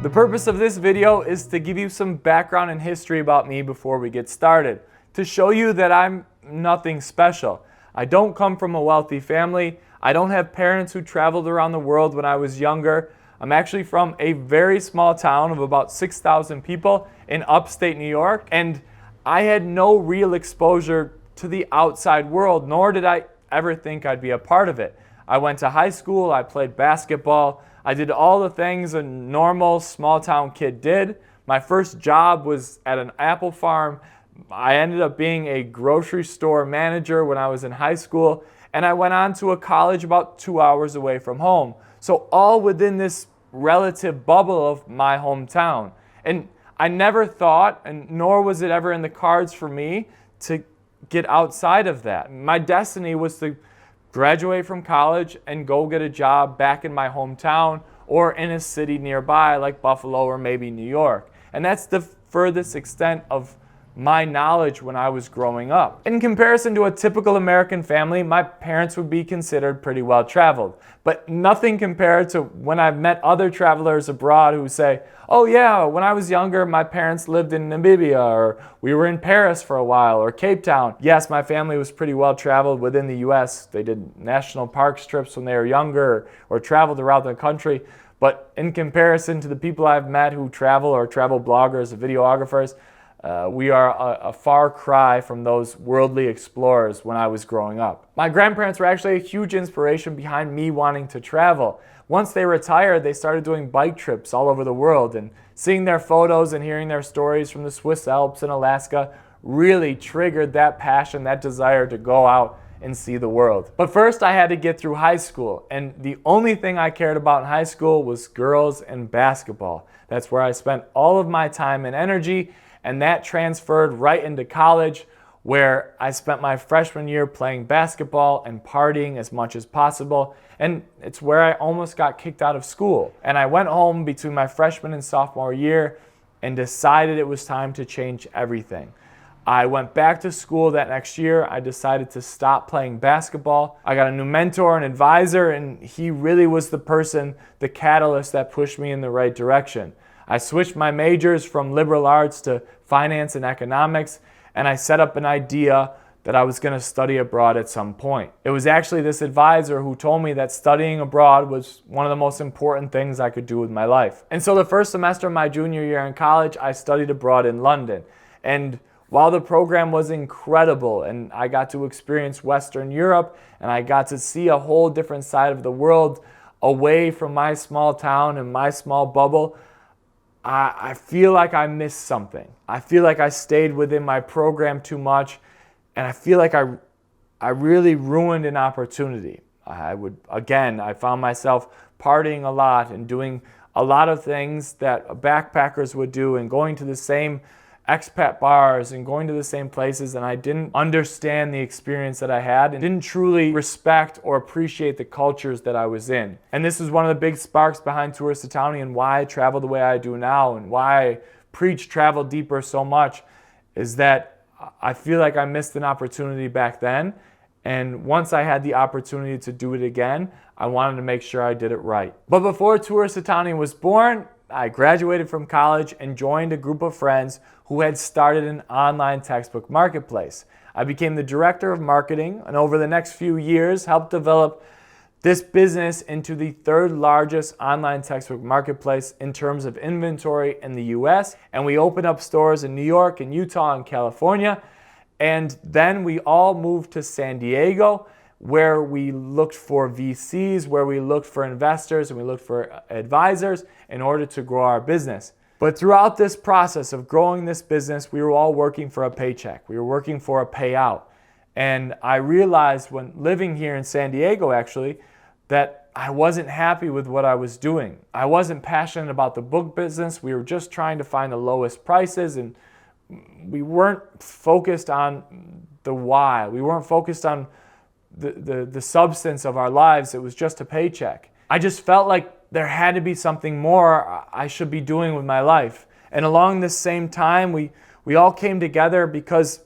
The purpose of this video is to give you some background and history about me before we get started, to show you that I'm nothing special. I don't come from a wealthy family. I don't have parents who traveled around the world when I was younger. I'm actually from a very small town of about 6,000 people in upstate New York, and I had no real exposure to the outside world, nor did I ever think I'd be a part of it. I went to high school, I played basketball, I did all the things a normal small town kid did. My first job was at an apple farm. I ended up being a grocery store manager when I was in high school, and I went on to a college about 2 hours away from home. So all within this relative bubble of my hometown. And I never thought, and nor was it ever in the cards for me, to get outside of that. My destiny was to graduate from college and go get a job back in my hometown or in a city nearby like Buffalo or maybe New York. And that's the furthest extent of my knowledge when I was growing up. In comparison to a typical American family, my parents would be considered pretty well traveled, but nothing compared to when I've met other travelers abroad who say, oh yeah, when I was younger, my parents lived in Namibia, or we were in Paris for a while, or Cape Town. Yes, my family was pretty well traveled within the US. They did national parks trips when they were younger, or traveled around the country. But in comparison to the people I've met who travel, or travel bloggers, videographers, we are a far cry from those worldly explorers when I was growing up. My grandparents were actually a huge inspiration behind me wanting to travel. Once they retired, they started doing bike trips all over the world, and seeing their photos and hearing their stories from the Swiss Alps and Alaska really triggered that passion, that desire to go out and see the world. But first I had to get through high school, and the only thing I cared about in high school was girls and basketball. That's where I spent all of my time and energy, and that transferred right into college, where I spent my freshman year playing basketball and partying as much as possible. And it's where I almost got kicked out of school. And I went home between my freshman and sophomore year and decided it was time to change everything. I went back to school that next year. I decided to stop playing basketball. I got a new mentor and advisor, and he really was the person, the catalyst that pushed me in the right direction. I switched my majors from liberal arts to finance and economics, and I set up an idea that I was going to study abroad at some point. It was actually this advisor who told me that studying abroad was one of the most important things I could do with my life. And so the first semester of my junior year in college, I studied abroad in London. And while the program was incredible and I got to experience Western Europe and I got to see a whole different side of the world away from my small town and my small bubble, I feel like I missed something. I feel like I stayed within my program too much, and I feel like I really ruined an opportunity. I found myself partying a lot and doing a lot of things that backpackers would do and going to the same expat bars and going to the same places, and I didn't understand the experience that I had and didn't truly respect or appreciate the cultures that I was in. And this is one of the big sparks behind Touristatown and why I travel the way I do now and why I preach travel deeper so much, is that I feel like I missed an opportunity back then, and once I had the opportunity to do it again, I wanted to make sure I did it right. But before Touristatown was born, I graduated from college and joined a group of friends who had started an online textbook marketplace. I became the director of marketing, and over the next few years helped develop this business into the third largest online textbook marketplace in terms of inventory in the US. And we opened up stores in New York and Utah and California. And then we all moved to San Diego, where we looked for VCs, where we looked for investors, and we looked for advisors in order to grow our business. But throughout this process of growing this business, we were all working for a paycheck. We were working for a payout. And I realized when living here in San Diego, actually, that I wasn't happy with what I was doing. I wasn't passionate about the book business. We were just trying to find the lowest prices, and we weren't focused on the why. We weren't focused on the substance of our lives. It was just a paycheck. I just felt like there had to be something more I should be doing with my life. And along this same time, we all came together because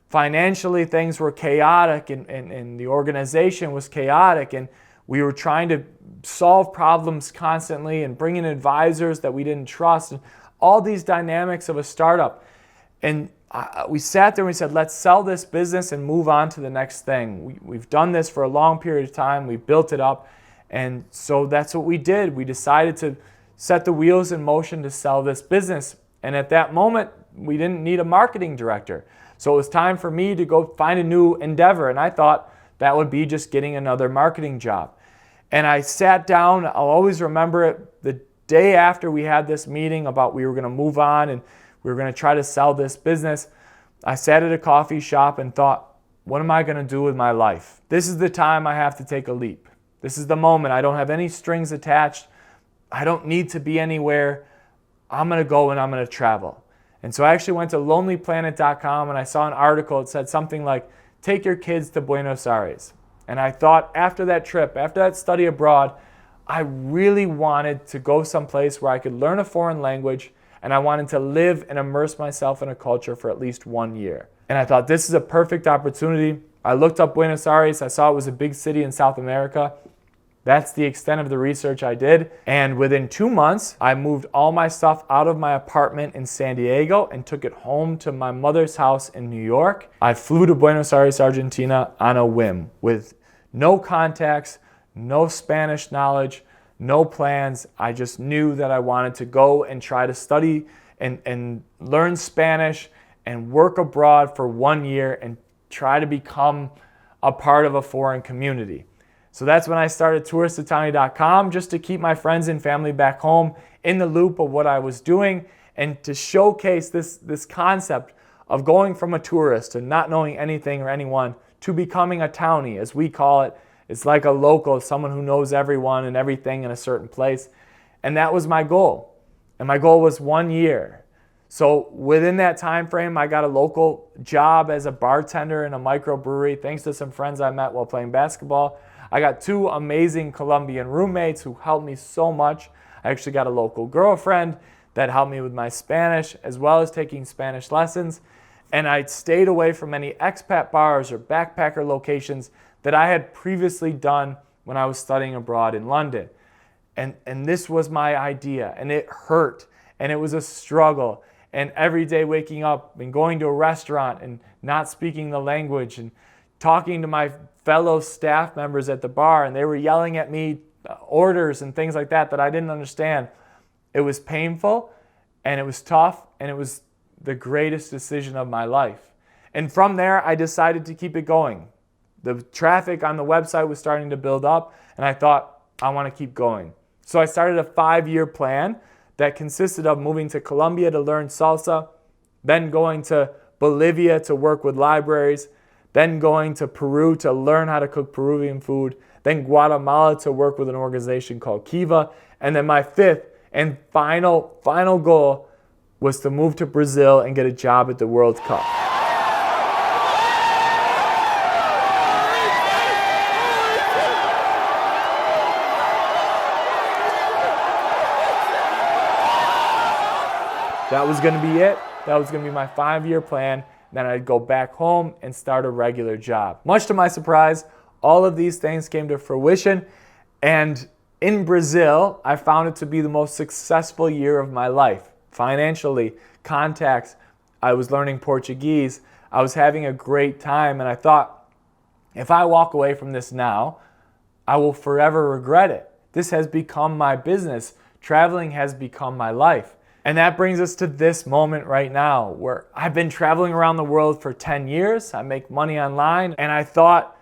financially things were chaotic and the organization was chaotic, and we were trying to solve problems constantly and bring in advisors that we didn't trust, and all these dynamics of a startup. And we sat there and we said, let's sell this business and move on to the next thing. We've done this for a long period of time. We built it up. And so that's what we did. We decided to set the wheels in motion to sell this business. And at that moment, we didn't need a marketing director. So it was time for me to go find a new endeavor. And I thought that would be just getting another marketing job. And I sat down, I'll always remember it, the day after we had this meeting about we were going to move on and we were going to try to sell this business. I sat at a coffee shop and thought, what am I going to do with my life? This is the time I have to take a leap. This is the moment. I don't have any strings attached. I don't need to be anywhere. I'm going to go and I'm going to travel. And so I actually went to lonelyplanet.com and I saw an article. It said something like, take your kids to Buenos Aires. And I thought after that trip, after that study abroad, I really wanted to go someplace where I could learn a foreign language, and I wanted to live and immerse myself in a culture for at least 1 year. And I thought this is a perfect opportunity. I looked up Buenos Aires. I saw it was a big city in South America. That's the extent of the research I did. And within 2 months, I moved all my stuff out of my apartment in San Diego and took it home to my mother's house in New York. I flew to Buenos Aires, Argentina on a whim with no contacts, no Spanish knowledge, no plans. I just knew that I wanted to go and try to study and learn Spanish and work abroad for 1 year and try to become a part of a foreign community. So that's when I started touristatani.com, just to keep my friends and family back home in the loop of what I was doing and to showcase this concept of going from a tourist to not knowing anything or anyone to becoming a townie, as we call it. It's like a local, someone who knows everyone and everything in a certain place. And that was my goal. And my goal was 1 year. So within that time frame, I got a local job as a bartender in a microbrewery, thanks to some friends I met while playing basketball. I got 2 amazing Colombian roommates who helped me so much. I actually got a local girlfriend that helped me with my Spanish, as well as taking Spanish lessons. And I stayed away from any expat bars or backpacker locations that I had previously done when I was studying abroad in London. And this was my idea, and it hurt, and it was a struggle. And every day waking up and going to a restaurant and not speaking the language and talking to my fellow staff members at the bar, and they were yelling at me orders and things like that I didn't understand. It was painful, and it was tough, and it was the greatest decision of my life. And from there, I decided to keep it going. The traffic on the website was starting to build up, and I thought, I want to keep going. So I started a 5-year plan that consisted of moving to Colombia to learn salsa, then going to Bolivia to work with libraries, then going to Peru to learn how to cook Peruvian food, then Guatemala to work with an organization called Kiva, and then my 5th and final goal was to move to Brazil and get a job at the World Cup. That was going to be it. That was going to be my 5-year plan. Then I'd go back home and start a regular job. Much to my surprise, all of these things came to fruition. And in Brazil, I found it to be the most successful year of my life. Financially, contacts, I was learning Portuguese. I was having a great time. And I thought, if I walk away from this now, I will forever regret it. This has become my business. Traveling has become my life. And that brings us to this moment right now where I've been traveling around the world for 10 years. I make money online, and I thought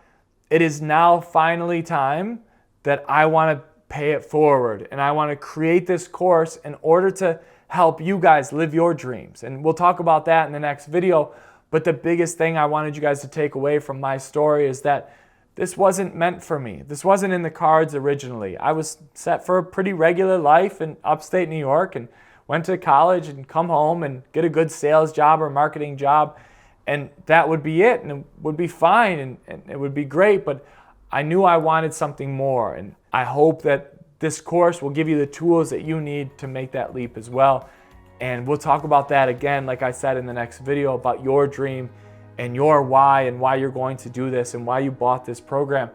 it is now finally time that I want to pay it forward. And I want to create this course in order to help you guys live your dreams. And we'll talk about that in the next video. But the biggest thing I wanted you guys to take away from my story is that this wasn't meant for me. This wasn't in the cards originally. I was set for a pretty regular life in upstate New York and went to college and come home and get a good sales job or marketing job, and that would be it, and it would be fine, and it would be great, but I knew I wanted something more, and I hope that this course will give you the tools that you need to make that leap as well. And we'll talk about that again, like I said in the next video, about your dream and your why and why you're going to do this and why you bought this program.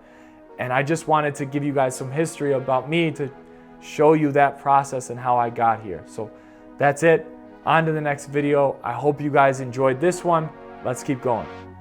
And I just wanted to give you guys some history about me to show you that process and how I got here. So that's it. On to the next video. I hope you guys enjoyed this one. Let's keep going.